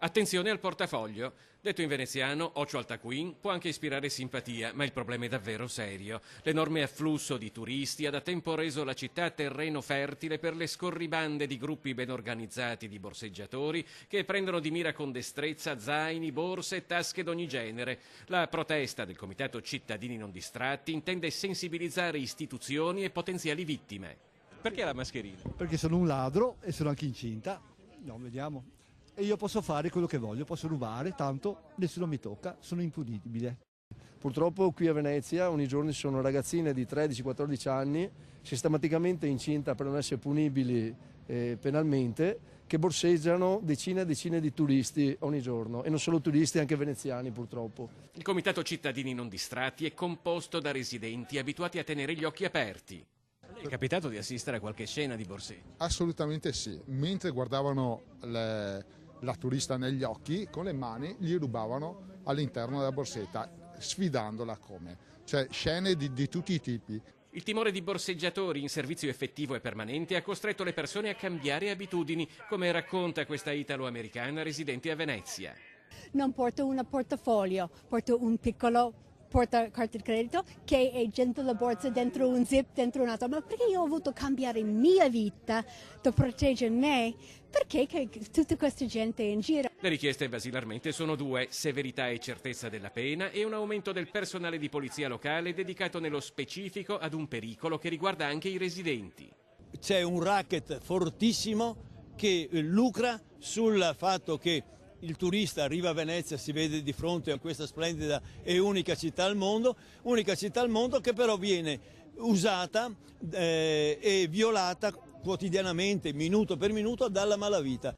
Attenzione al portafoglio. Detto in veneziano, occhio al taccuin può anche ispirare simpatia, ma il problema è davvero serio. L'enorme afflusso di turisti ha da tempo reso la città terreno fertile per le scorribande di gruppi ben organizzati di borseggiatori che prendono di mira con destrezza zaini, borse e tasche d'ogni genere. La protesta del Comitato Cittadini Non Distratti intende sensibilizzare istituzioni e potenziali vittime. Perché la mascherina? Perché sono un ladro e sono anche incinta. No, vediamo. E io posso fare quello che voglio, posso rubare, tanto nessuno mi tocca, sono impunibile. Purtroppo qui a Venezia ogni giorno ci sono ragazzine di 13-14 anni, sistematicamente incinta per non essere punibili penalmente, che borseggiano decine e decine di turisti ogni giorno, e non solo turisti, anche veneziani purtroppo. Il Comitato Cittadini Non Distratti è composto da residenti abituati a tenere gli occhi aperti. È capitato di assistere a qualche scena di borseggio? Assolutamente sì, mentre guardavano la turista negli occhi, con le mani gli rubavano all'interno della borsetta, sfidandola come. Cioè scene di tutti i tipi. Il timore di borseggiatori in servizio effettivo e permanente ha costretto le persone a cambiare abitudini, come racconta questa italo-americana residente a Venezia. Non porto un portafoglio, porto un piccolo portacarta di credito che è dentro la borsa, dentro un zip, dentro un altro. Ma perché io ho voluto cambiare mia vita per proteggere me? Perché che tutta questa gente è in giro? Le richieste basilarmente sono due: severità e certezza della pena e un aumento del personale di polizia locale dedicato nello specifico ad un pericolo che riguarda anche i residenti. C'è un racket fortissimo che lucra sul fatto che il turista arriva a Venezia, si vede di fronte a questa splendida e unica città al mondo che però viene usata e violata quotidianamente, minuto per minuto, dalla malavita.